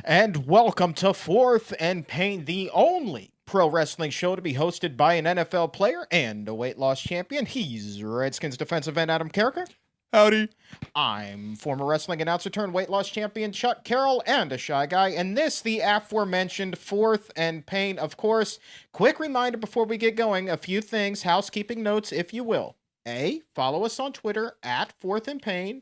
And welcome to Fourth and Pain, the only pro wrestling show to be hosted by an NFL player and a weight loss champion. He's Redskins defensive end Adam Carriker. Howdy. I'm former wrestling announcer turned weight loss champion Chuck Carroll and a shy guy. And this, the aforementioned Fourth and Pain. Of course, quick reminder before we get going, a few things, housekeeping notes, if you will. A, follow us on Twitter at Fourth and Pain.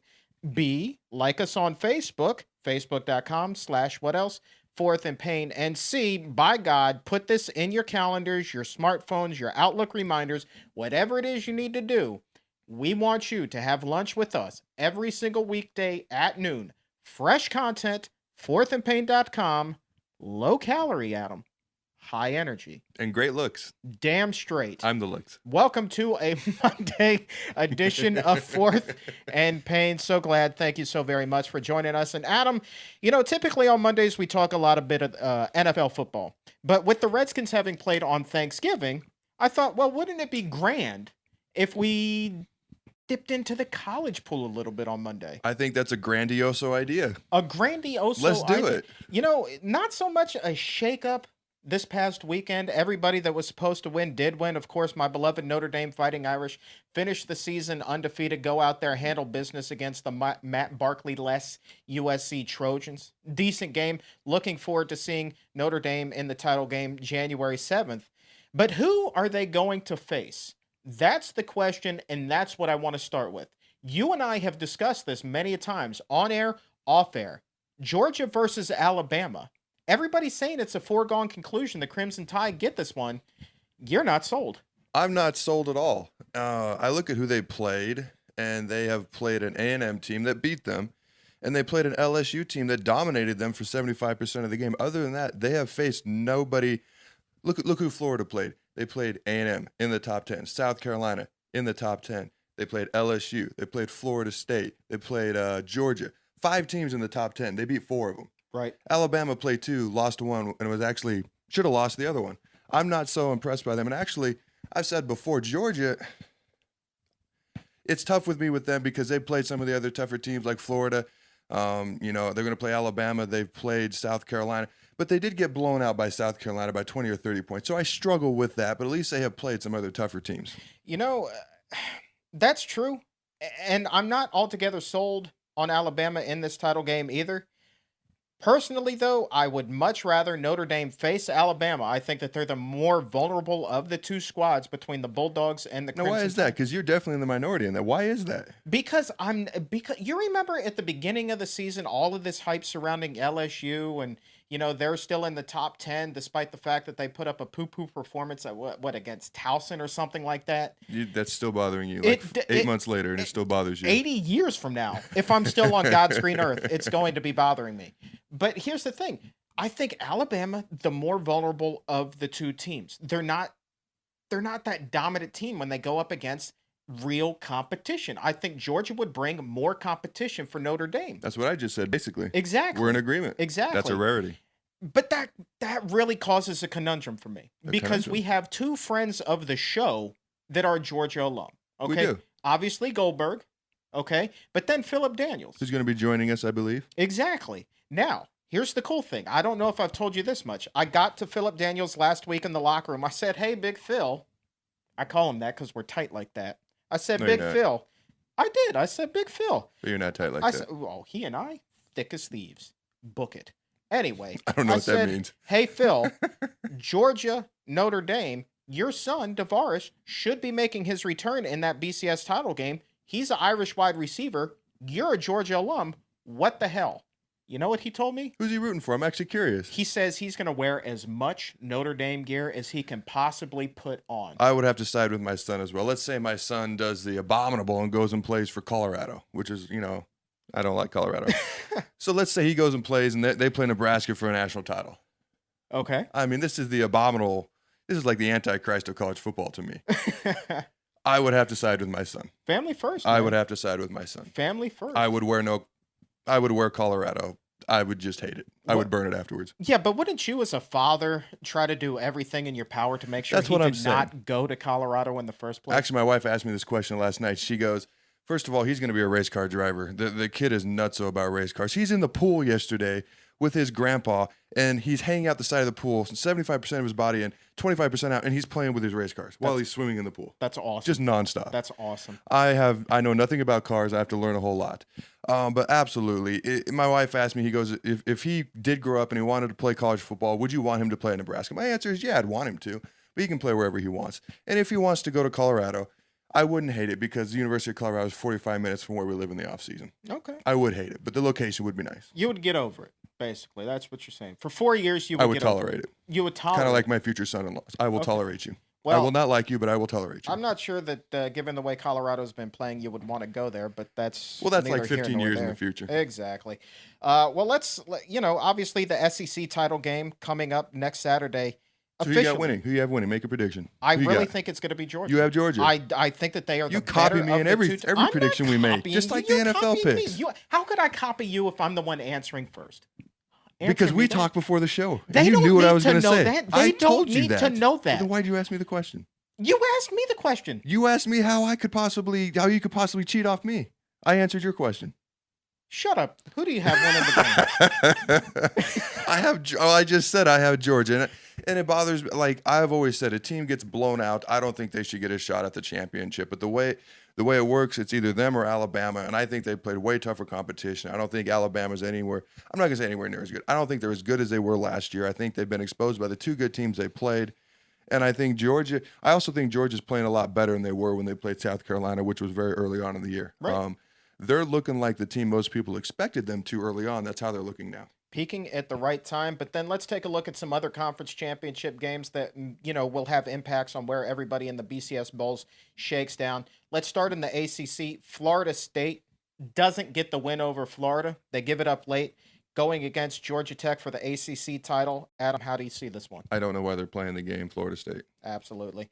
B, like us on Facebook, facebook.com/what else, Fourth and Pain. And C, by God, put this in your calendars, your smartphones, your Outlook reminders, whatever it is you need to do. We want you to have lunch with us every single weekday at noon. Fresh content, fourthandpain.com, low calorie, Adam. High energy. And great looks. Damn straight. I'm the looks. Welcome to a Monday edition of Fourth and Pain. So glad. Thank you so very much for joining us. And Adam, typically on Mondays we talk a lot of NFL football. But with the Redskins having played on Thanksgiving, I thought, well, wouldn't it be grand if we dipped into the college pool a little bit on Monday? I think that's a grandioso idea. A grandioso Let's do idea. it. Not so much a shakeup. This past weekend, everybody that was supposed to win did win. Of course, my beloved Notre Dame Fighting Irish finished the season undefeated, go out there, handle business against the Matt Barkley-less USC Trojans. Decent game. Looking forward to seeing Notre Dame in the title game January 7th. But who are they going to face? That's the question, and that's what I want to start with. You and I have discussed this many times, on air, off air. Georgia versus Alabama. Everybody's saying it's a foregone conclusion. The Crimson Tide get this one. You're not sold. I'm not sold at all. I look at who they played, and they have played an A&M team that beat them, and they played an LSU team that dominated them for 75% of the game. Other than that, they have faced nobody. Look who Florida played. They played A&M in the top 10, South Carolina in the top 10. They played LSU. They played Florida State. They played Georgia. 5 teams in the top 10. They beat 4 of them. Right. Alabama played 2, lost 1, and should have lost the other one. I'm not so impressed by them. And actually, I've said before, Georgia, it's tough with me with them because they played some of the other tougher teams like Florida. They're going to play Alabama. They've played South Carolina. But they did get blown out by South Carolina by 20 or 30 points. So I struggle with that, but at least they have played some other tougher teams. That's true. And I'm not altogether sold on Alabama in this title game either. Personally, though, I would much rather Notre Dame face Alabama. I think that they're the more vulnerable of the two squads between the Bulldogs and the Crimson. Now, why is that? Because you're definitely in the minority in that. Why is that? Because you remember at the beginning of the season, all of this hype surrounding LSU and, they're still in the top 10 despite the fact that they put up a poo-poo performance at what against Towson or something like that. That's still bothering you. Like 8 months later, and it still bothers you. 80 years from now, if I'm still on God's green earth, it's going to be bothering me. But here's the thing. I think Alabama, the more vulnerable of the two teams. They're not that dominant team when they go up against real competition. I think Georgia would bring more competition for Notre Dame. That's what I just said, basically. Exactly. We're in agreement. Exactly. That's a rarity. But that really causes a conundrum for me because we have 2 friends of the show that are Georgia alum. Okay. We do. Obviously Goldberg. Okay. But then Philip Daniels. Who's going to be joining us, I believe. Exactly. Now, here's the cool thing. I don't know if I've told you this much. I got to Philip Daniels last week in the locker room. I said, "Hey, Big Phil." I call him that because we're tight like that. I said, No, "Big you're not. Phil." I did. I said, "Big Phil." But you're not tight like I that. said, "Well, he and I, thick as thieves. Book it." Anyway, I don't know what that means. "Hey, Phil, Georgia, Notre Dame, your son, Tavares, should be making his return in that BCS title game. He's an Irish wide receiver. You're a Georgia alum. What the hell?" You know what he told me? Who's he rooting for? I'm actually curious. He says he's going to wear as much Notre Dame gear as he can possibly put on. I would have to side with my son as well. Let's say my son does the abominable and goes and plays for Colorado, which is, I don't like Colorado. So let's say he goes and plays and they play Nebraska for a national title. Okay. I mean, this is the abominable. This is like the Antichrist of college football to me. I would have to side with my son. Family first. I man. would have to side with my son. Family first. I would wear Colorado. I would just hate it. I would burn it afterwards. Yeah, but wouldn't you as a father try to do everything in your power to make sure That's he what I'm did not go to Colorado in the first place? Actually, my wife asked me this question last night. She goes, first of all, he's going to be a race car driver. The kid is nutso about race cars. He's in the pool yesterday with his grandpa, and he's hanging out the side of the pool, 75% of his body in, 25% out, and he's playing with his race cars while he's swimming in the pool. That's awesome. Just nonstop. That's awesome. I know nothing about cars. I have to learn a whole lot. But absolutely. My wife asked me, he goes, if he did grow up and he wanted to play college football, would you want him to play at Nebraska? My answer is, yeah, I'd want him to, but he can play wherever he wants. And if he wants to go to Colorado, I wouldn't hate it because the University of Colorado is 45 minutes from where we live in the off season. Okay. I would hate it, but the location would be nice. You would get over it, basically. That's what you're saying. For 4 years, I would tolerate it. You would tolerate it. Kind of like my future son-in-laws. I will tolerate you. Well, I will not like you, but I will tolerate you. I'm not sure that given the way Colorado's been playing, you would want to go there, but that's like 15 years in the future. Exactly. Let's obviously the SEC title game coming up next Saturday. So who you got winning? Who you have winning? Make a prediction. I really think it's going to be Georgia. You have Georgia. I think that they are. You copy me in every prediction we make, just like the NFL picks. How could I copy you if I'm the one answering first? Because we talked before the show. They you knew what I was going to say. They don't need to know that. Then why'd you ask me the question? You asked me the question. You asked me how you could possibly cheat off me. I answered your question. Shut up. Who do you have winning the game? I just said I have Georgia. And it bothers me. Like I've always said, a team gets blown out. I don't think they should get a shot at the championship. But the way it works, it's either them or Alabama. And I think they played way tougher competition. I don't think Alabama's anywhere. I'm not going to say anywhere near as good. I don't think they're as good as they were last year. I think they've been exposed by the two good teams they played. And I also think Georgia's playing a lot better than they were when they played South Carolina, which was very early on in the year. Right. They're looking like the team most people expected them to early on. That's how they're looking now. Peaking at the right time. But then let's take a look at some other conference championship games that, will have impacts on where everybody in the BCS Bowls shakes down. Let's start in the ACC. Florida State doesn't get the win over Florida. They give it up late, going against Georgia Tech for the ACC title. Adam, how do you see this one? I don't know why they're playing the game, Florida State. Absolutely.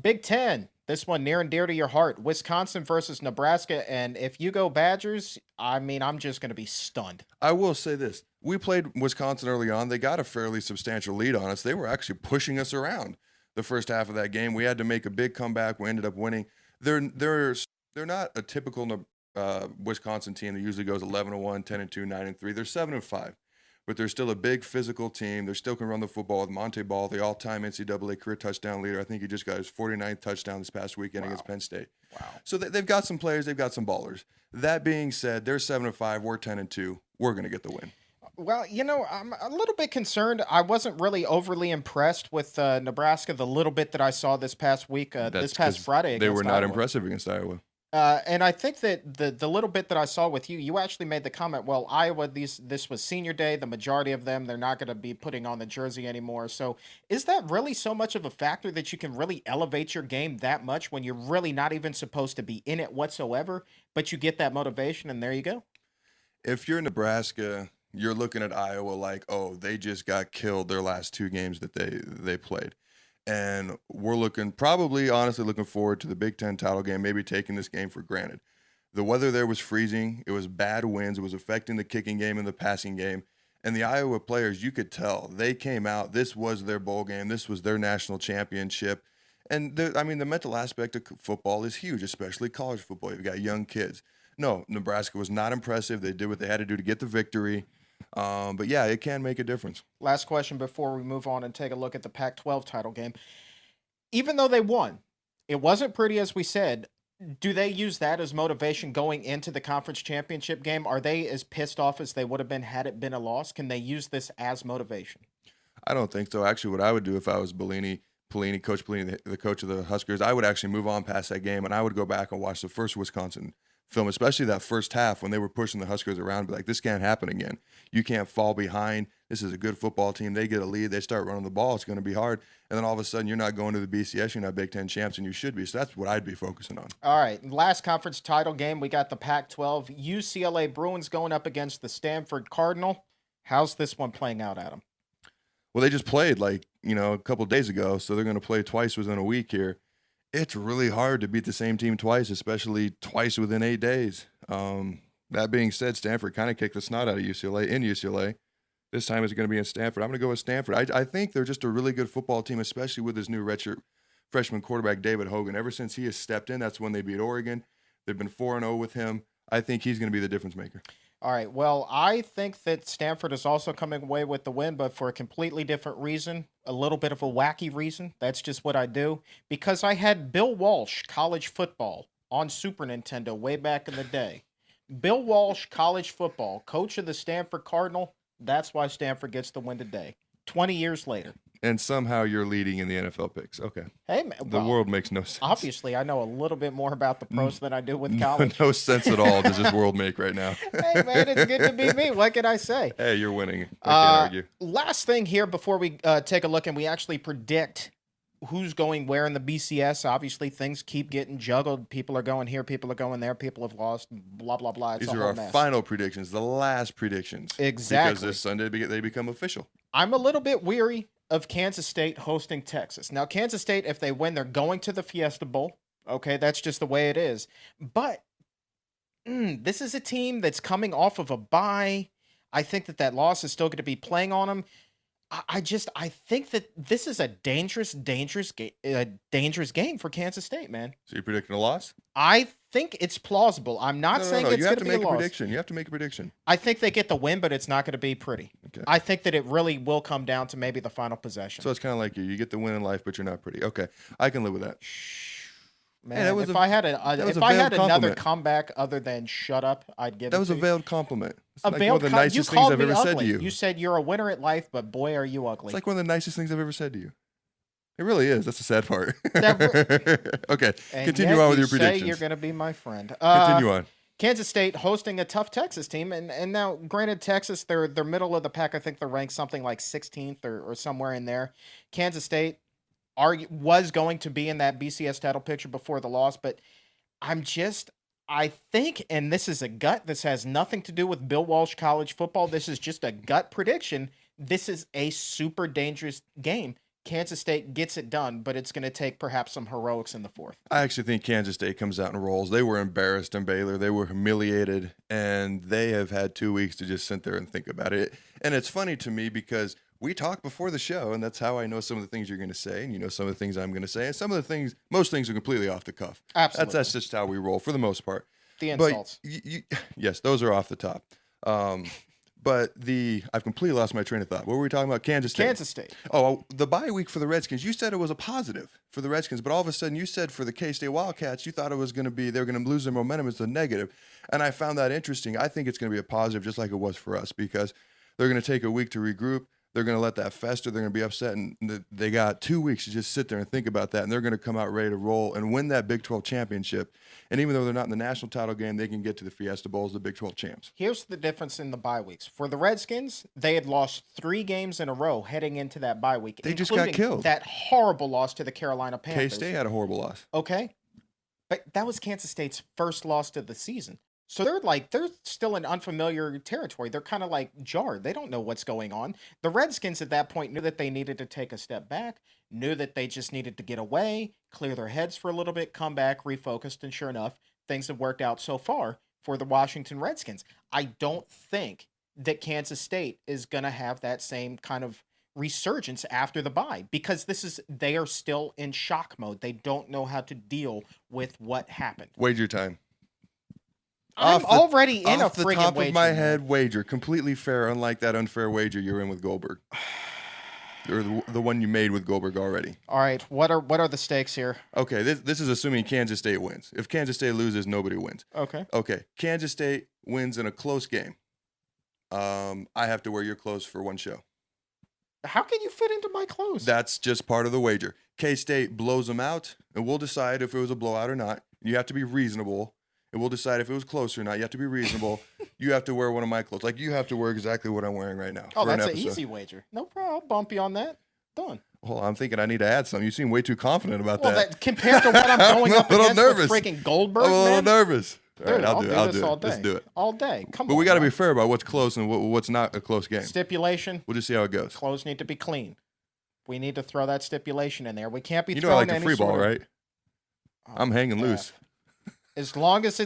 Big Ten. This one near and dear to your heart. Wisconsin versus Nebraska. And if you go Badgers, I'm just going to be stunned. I will say this. We played Wisconsin early on. They got a fairly substantial lead on us. They were actually pushing us around the first half of that game. We had to make a big comeback. We ended up winning. They're not a typical Wisconsin team that usually goes 11-1, 10-2, 9-3. They're 7-5. But they're still a big physical team. They still can run the football with Monte Ball, the all-time NCAA career touchdown leader. I think he just got his 49th touchdown this past weekend against Penn State. Wow. So they've got some players. They've got some ballers. That being said, they're 7-5. We're 10-2. We're going to get the win. Well, I'm a little bit concerned. I wasn't really overly impressed with Nebraska the little bit that I saw this past week, this past Friday against They were not Iowa. impressive against Iowa. And I think that the little bit that I saw with you actually made the comment, well, Iowa, this was senior day. The majority of them, they're not going to be putting on the jersey anymore. So is that really so much of a factor that you can really elevate your game that much when you're really not even supposed to be in it whatsoever, but you get that motivation and there you go? If you're Nebraska, you're looking at Iowa like, oh, they just got killed their last two games that they played. And we're honestly looking forward to the Big Ten title game, maybe taking this game for granted. The weather there was freezing. It was bad winds. It was affecting the kicking game and the passing game. And the Iowa players, you could tell, they came out. This was their bowl game. This was their national championship. And the mental aspect of football is huge, especially college football. You've got young kids. No, Nebraska was not impressive. They did what they had to do to get the victory. But yeah, it can make a difference. Last question before we move on and take a look at the Pac-12 title game. Even though they won, it wasn't pretty, as we said. Do they use that as motivation going into the conference championship game? Are they as pissed off as they would have been had it been a loss? Can they use this as motivation? I don't think so. Actually, what I would do if I was Coach Pelini, the coach of the Huskers, I would actually move on past that game and I would go back and watch the first Wisconsin film, especially that first half when they were pushing the Huskers around, be like, this can't happen again. You can't fall behind. This is a good football team. They get a lead. They start running the ball. It's going to be hard. And then all of a sudden, you're not going to the BCS. You're not Big Ten champs, and you should be. So that's what I'd be focusing on. All right. Last conference title game, we got the Pac-12. UCLA Bruins going up against the Stanford Cardinal. How's this one playing out, Adam? Well, they just played a couple days ago, so they're going to play twice within a week here. It's really hard to beat the same team twice, especially twice within 8 days. That being said, Stanford kind of kicked the snot out of UCLA in UCLA. This time it's going to be in Stanford. I'm going to go with Stanford. I think they're just a really good football team, especially with this new redshirt freshman quarterback, David Hogan. Ever since he has stepped in, that's when they beat Oregon. They've been 4-0 with him. I think he's going to be the difference maker. All right. Well, I think that Stanford is also coming away with the win, but for a completely different reason, a little bit of a wacky reason. That's just what I do. Because I had Bill Walsh, college football, on Super Nintendo way back in the day. Bill Walsh, college football, coach of the Stanford Cardinal. That's why Stanford gets the win today. 20 years later. And somehow you're leading in the NFL picks. Okay. Hey, man. The world makes no sense. Obviously, I know a little bit more about the pros than I do with college. No sense at all does this world make right now. Hey, man, it's good to be me. What can I say? Hey, you're winning. I can't argue. Last thing here before we take a look and we actually predict who's going where in the BCS. Obviously, things keep getting juggled. People are going here. People are going there. People have lost. Blah, blah, blah. It's These a are whole our mess. final predictions, the last predictions. Exactly. Because this Sunday they become official. I'm a little bit weary of Kansas State hosting Texas. Now, Kansas State, if they win, they're going to the Fiesta Bowl. Okay, that's just the way it is. But this is a team that's coming off of a bye. I think that loss is still going to be playing on them. I think that this is a dangerous game for Kansas State, man. So you're predicting a loss? I think it's plausible. I'm not saying it's going to be a loss. You have to make a prediction. You have to make a prediction. I think they get the win, but it's not going to be pretty. Okay. I think that it really will come down to maybe the final possession. So it's kind of like you get the win in life, but you're not pretty. Okay, I can live with that. Man, if I had another comeback other than shut up, I'd give it to you. That was a veiled compliment. It's like one of the nicest things I've ever said to you. You said you're a winner at life, but boy, are you ugly. It's like one of the nicest things I've ever said to you. It really is. That's the sad part. Okay, continue on with your predictions. Say you're going to be my friend. Continue on. Kansas State hosting a tough Texas team, and now, granted, Texas, they're middle of the pack. I think they're ranked something like 16th or somewhere in there. Kansas State was going to be in that BCS title picture before the loss, but I think, and this is a gut, this has nothing to do with Bill Walsh college football. This is just a gut prediction. This is a super dangerous game. Kansas State gets it done, but it's going to take perhaps some heroics in the fourth. I actually think Kansas State comes out and rolls. They were embarrassed in Baylor. They were humiliated, and they have had 2 weeks to just sit there and think about it. And it's funny to me because we talked before the show, and that's how I know some of the things you're going to say, and you know some of the things I'm going to say, and some of the things, most things are completely off the cuff. Absolutely. That's just how we roll for the most part. The insults. But yes, those are off the top. But I've completely lost my train of thought. What were we talking about? Kansas State. Kansas State. Oh, the bye week for the Redskins. You said it was a positive for the Redskins, but all of a sudden you said for the K-State Wildcats, you thought it was going to be they're going to lose their momentum as a negative. And I found that interesting. I think it's going to be a positive just like it was for us because they're going to take a week to regroup. They're going to let that fester. They're going to be upset, and they got 2 weeks to just sit there and think about that, and they're going to come out ready to roll and win that Big 12 championship. And even though they're not in the national title game, they can get to the Fiesta Bowl as the Big 12 champs. Here's the difference in the bye weeks. For the Redskins, they had lost 3 games in a row heading into that bye week. They just got killed. That horrible loss to the Carolina Panthers. K-State had a horrible loss. Okay. But that was Kansas State's first loss of the season. So they're still in unfamiliar territory. They're kind of like jarred. They don't know what's going on. The Redskins at that point knew that they needed to take a step back, knew that they just needed to get away, clear their heads for a little bit, come back, refocused, and sure enough, things have worked out so far for the Washington Redskins. I don't think that Kansas State is going to have that same kind of resurgence after the bye because they are still in shock mode. They don't know how to deal with what happened. Wager time. I'm already in a off the friggin' top wager. of my head wager, completely fair, unlike that unfair wager you're in with Goldberg, or the one you made with Goldberg already. All right, what are the stakes here? Okay, this is assuming Kansas State wins. If Kansas State loses, nobody wins. Okay, Kansas State wins in a close game. I have to wear your clothes for one show. How can you fit into my clothes? That's just part of the wager. K-State blows them out, and we'll decide if it was a blowout or not. You have to be reasonable. And we'll decide if it was close or not. You have to be reasonable. You have to wear one of my clothes. Like, you have to wear exactly what I'm wearing right now. Oh, that's an easy wager. No problem. I'll bump you on that. Done. Well, I'm thinking I need to add something. You seem way too confident about that. Compared to what I'm going up against with freaking Goldberg, I'm a little nervous. Dude, all right, I'll do it. all day. Let's do it. All day. Come on. But we got to be fair about what's close and what's not a close game. Stipulation. We'll just see how it goes. Clothes need to be clean. We need to throw that stipulation in there. We can't be throwing I like the free ball, right? I'm hanging loose. As long as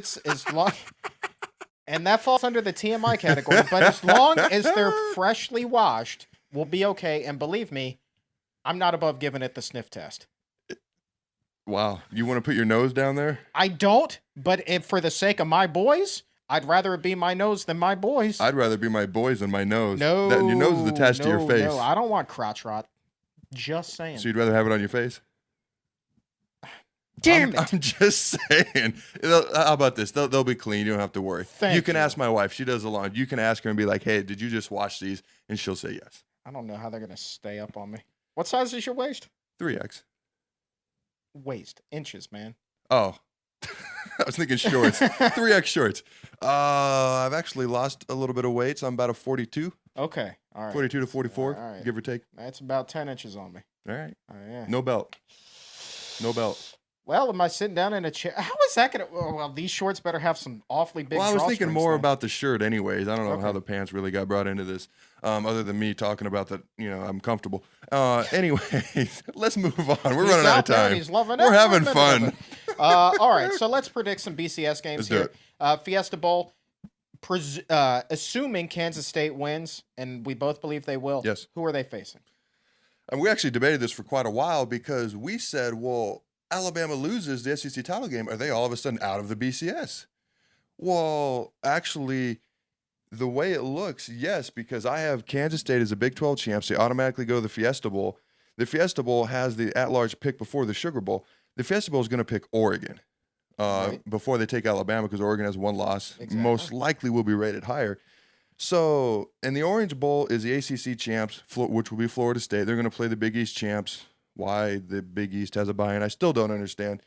and that falls under the TMI category, but as long as they're freshly washed, we'll be okay. And believe me, I'm not above giving it the sniff test. Wow. You want to put your nose down there? I don't, but for the sake of my boys, I'd rather it be my nose than my boys. I'd rather be my boys than my nose. No, Your nose is attached to your face. No, I don't want crotch rot. Just saying. So you'd rather have it on your face? Damn it. I'm just saying. How about this? They'll be clean. You don't have to worry. You can ask my wife. She does the lawn. You can ask her and be like, hey, did you just wash these? And she'll say yes. I don't know how they're going to stay up on me. What size is your waist? 3X. Waist. Inches, man. Oh. I was thinking shorts. 3X shorts. I've actually lost a little bit of weight, so I'm about a 42. Okay. All right. 42 to 44, all right. give or take. That's about 10 inches on me. All right. Oh, yeah. No belt. No belt. Well, am I sitting down in a chair? How is that going to... Well, these shorts better have some awfully big Well, I was thinking more then. about the shirt anyways. I don't know how the pants really got brought into this, other than me talking about that, I'm comfortable. Anyways, let's move on. We're running out of time. He's loving We're having fun. All right, so let's predict some BCS games Let's here. Fiesta Bowl, assuming Kansas State wins, and we both believe they will. Yes. Who are they facing? And we actually debated this for quite a while because we said, well, Alabama loses the SEC title game. Are they all of a sudden out of the BCS? Well, actually, the way it looks, yes, because I have Kansas State as a Big 12 champs. They automatically go to the Fiesta Bowl. The Fiesta Bowl has the at-large pick before the Sugar Bowl. The Fiesta Bowl is going to pick Oregon before they take Alabama because Oregon has one loss. Exactly. Most likely will be rated higher. So, and the Orange Bowl is the ACC champs, which will be Florida State. They're going to play the Big East champs. Why the Big East has a buy-in, I still don't understand,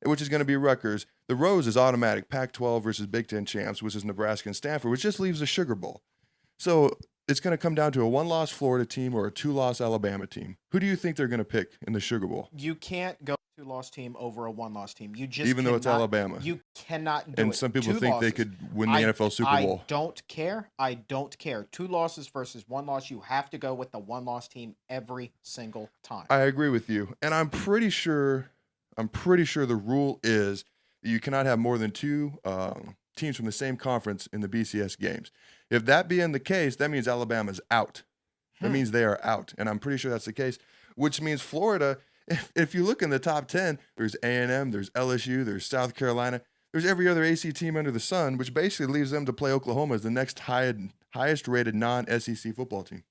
which is going to be Rutgers. The Rose is automatic, Pac-12 versus Big Ten champs, which is Nebraska and Stanford, which just leaves the Sugar Bowl. So it's going to come down to a one-loss Florida team or a two-loss Alabama team. Who do you think they're going to pick in the Sugar Bowl? You can't go two-loss team over a one-loss team. You just Even though it's Alabama. You cannot do it. And some people Two think losses. they could win the NFL Super Bowl. I don't care. I don't care. 2 losses versus 1 loss. You have to go with the one-loss team every single time. I agree with you. And I'm pretty sure the rule is that you cannot have more than 2 teams from the same conference in the BCS games. If that being the case, that means Alabama's out. That means they are out. And I'm pretty sure that's the case, which means Florida, if you look in the top 10, there's A&M, there's LSU, there's South Carolina, there's every other AC team under the sun, which basically leaves them to play Oklahoma as the next highest rated non-SEC football team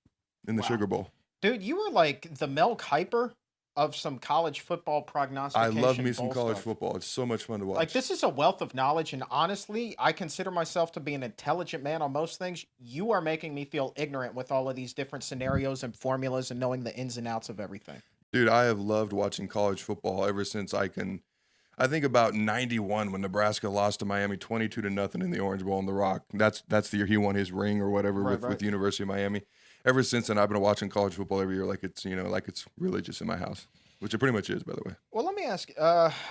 in the Sugar Bowl. Dude, you were like the Mel Kiper of some college football prognostication. I love me some college football. It's so much fun to watch. Like, this is a wealth of knowledge, and honestly, I consider myself to be an intelligent man on most things. You are making me feel ignorant with all of these different scenarios and formulas and knowing the ins and outs of everything. Dude, I have loved watching college football ever since I think about 91 when Nebraska lost to Miami 22-0 in the Orange Bowl in the Rock. That's the year he won his ring or whatever with the University of Miami. Ever since then, I've been watching college football every year like it's religious in my house, which it pretty much is, by the way. Well, let me ask,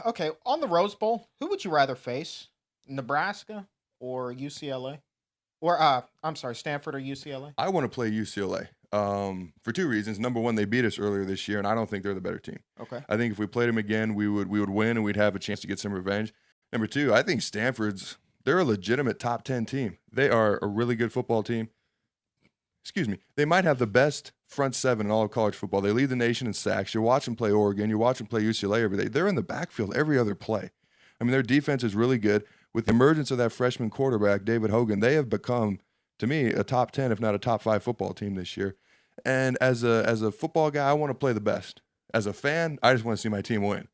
okay, on the Rose Bowl, who would you rather face, Nebraska or UCLA? Or, I'm sorry, Stanford or UCLA? I want to play UCLA for 2 reasons. Number one, they beat us earlier this year, and I don't think they're the better team. Okay. I think if we played them again, we would win, and we'd have a chance to get some revenge. Number two, I think they're a legitimate top 10 team. They are a really good football team. Excuse me. They might have the best front 7 in all of college football. They lead the nation in sacks. You watch them play Oregon. You watch them play UCLA every day. They're in the backfield every other play. I mean, their defense is really good. With the emergence of that freshman quarterback, David Hogan, they have become, to me, a top 10, if not a top 5 football team this year. And as a football guy, I want to play the best. As a fan, I just want to see my team win.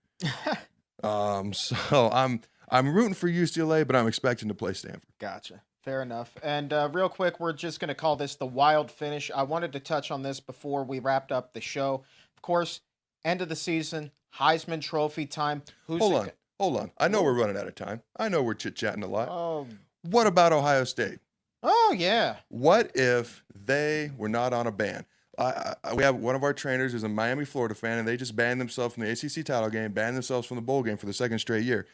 So I'm rooting for UCLA, but I'm expecting to play Stanford. Gotcha. Fair enough. And real quick, we're just going to call this the wild finish. I wanted to touch on this before we wrapped up the show. Of course, end of the season, Heisman Trophy time. Hold on. I know we're running out of time. I know we're chit-chatting a lot. Oh. What about Ohio State? Oh, yeah. What if they were not on a ban? We have one of our trainers who's a Miami, Florida fan, and they just banned themselves from the ACC title game, banned themselves from the bowl game for the 2nd straight year.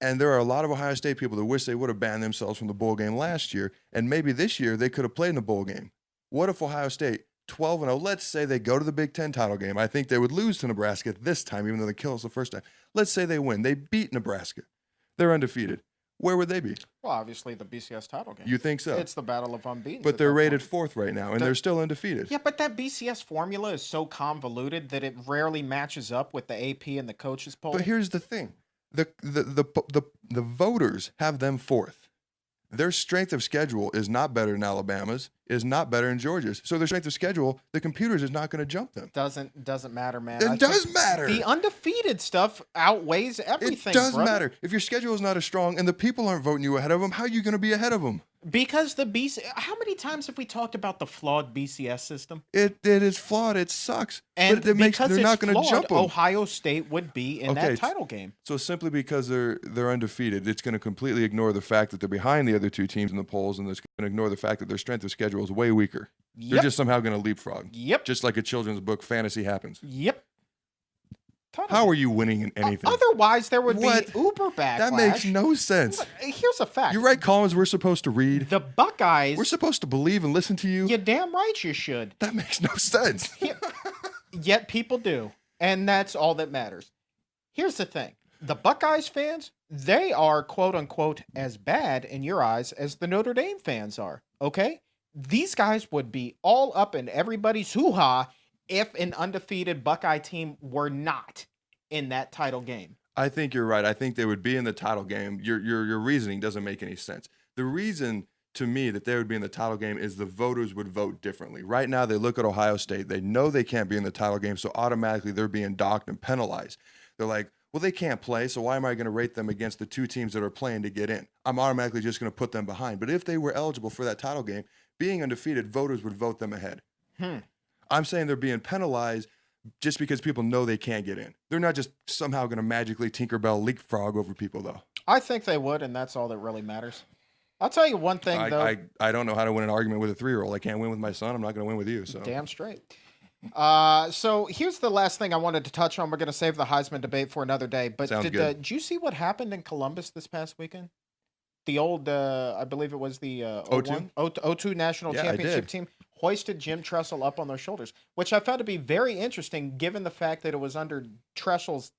And there are a lot of Ohio State people that wish they would have banned themselves from the bowl game last year, and maybe this year they could have played in the bowl game. What if Ohio State, 12-0, let's say they go to the Big Ten title game. I think they would lose to Nebraska this time, even though they killed us the first time. Let's say they win. They beat Nebraska. They're undefeated. Where would they be? Well, obviously the BCS title game. You think so? It's the battle of unbeaten. But they're rated 4th right now, and they're still undefeated. Yeah, but that BCS formula is so convoluted that it rarely matches up with the AP and the coaches poll. But here's the thing. The voters have them 4th. Their strength of schedule is not better than Alabama's, is not better than Georgia's. So their strength of schedule, the computers is not going to jump them. Doesn't matter, man. It does matter. The undefeated stuff outweighs everything. It does brother. matter. If your schedule is not as strong and the people aren't voting you ahead of them, how are you going to be ahead of them? Because how many times have we talked about the flawed BCS system? It is flawed. It sucks. And but they're not going to jump them. Ohio State would be in that title game. So simply because they're undefeated, it's going to completely ignore the fact that they're behind the other two teams in the polls, and it's going to ignore the fact that their strength of schedule is way weaker. Yep. They're just somehow going to leapfrog. Yep. Just like a children's book, fantasy happens. Yep. How are you winning in anything? Otherwise, there would be uber backlash. That makes no sense. Here's a fact. You write columns we're supposed to read. The Buckeyes. We're supposed to believe and listen to you. You're damn right you should. That makes no sense. Yet people do. And that's all that matters. Here's the thing. The Buckeyes fans, they are, quote unquote, as bad in your eyes as the Notre Dame fans are. Okay? These guys would be all up in everybody's hoo-ha if an undefeated Buckeye team were not in that title game. I think you're right. I think they would be in the title game. Your reasoning doesn't make any sense. The reason to me that they would be in the title game is the voters would vote differently. Right now, they look at Ohio State. They know they can't be in the title game, so automatically they're being docked and penalized. They're like, well, they can't play, so why am I going to rate them against the two teams that are playing to get in? I'm automatically just going to put them behind. But if they were eligible for that title game, being undefeated, voters would vote them ahead. I'm saying they're being penalized just because people know they can't get in. They're not just somehow going to magically Tinkerbell leapfrog over people, though. I think they would, and that's all that really matters. I'll tell you one thing, though. I don't know how to win an argument with a 3-year-old. I can't win with my son. I'm not going to win with you. So damn straight. So here's the last thing I wanted to touch on. We're going to save the Heisman debate for another day. But did you see what happened in Columbus this past weekend? The old, I believe it was the O2 National Championship team hoisted Jim Tressel up on their shoulders, which I found to be very interesting given the fact that it was under Tressel's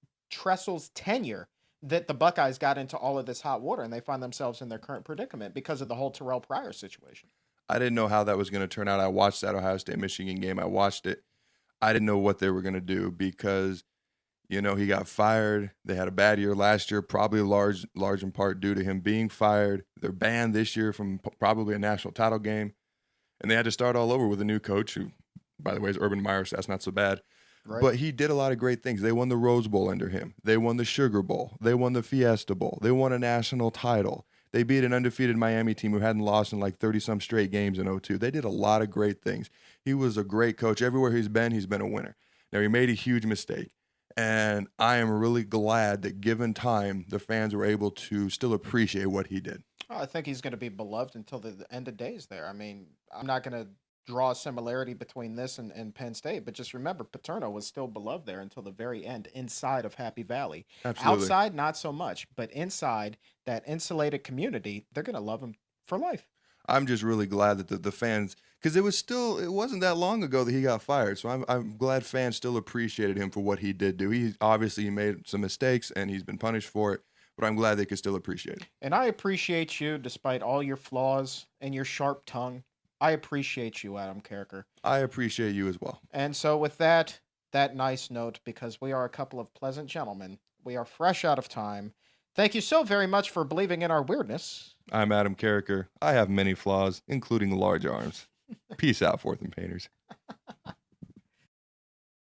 tenure that the Buckeyes got into all of this hot water, and they find themselves in their current predicament because of the whole Terrell Pryor situation. I didn't know how that was going to turn out. I watched that Ohio State-Michigan game. I watched it. I didn't know what they were going to do because he got fired. They had a bad year last year, probably large in part due to him being fired. They're banned this year from probably a national title game. And they had to start all over with a new coach who, by the way, is Urban Meyer, so that's not so bad. Right. But he did a lot of great things. They won the Rose Bowl under him. They won the Sugar Bowl. They won the Fiesta Bowl. They won a national title. They beat an undefeated Miami team who hadn't lost in like 30-some straight games in 2002. They did a lot of great things. He was a great coach. Everywhere he's been a winner. Now, he made a huge mistake. And I am really glad that given time, the fans were able to still appreciate what he did. I think he's going to be beloved until the end of days there. I mean, I'm not going to draw a similarity between this and Penn State, but just remember, Paterno was still beloved there until the very end inside of Happy Valley. Absolutely. Outside, not so much, but inside that insulated community, they're going to love him for life. I'm just really glad that the fans, because it wasn't that long ago that he got fired. So I'm glad fans still appreciated him for what he did do. He obviously made some mistakes and he's been punished for it, but I'm glad they could still appreciate it. And I appreciate you despite all your flaws and your sharp tongue. I appreciate you, Adam Carriker. I appreciate you as well. And so with that nice note, because we are a couple of pleasant gentlemen, we are fresh out of time. Thank you so very much for believing in our weirdness. I'm Adam Carriker. I have many flaws, including large arms. Peace out, Fourth and Painters.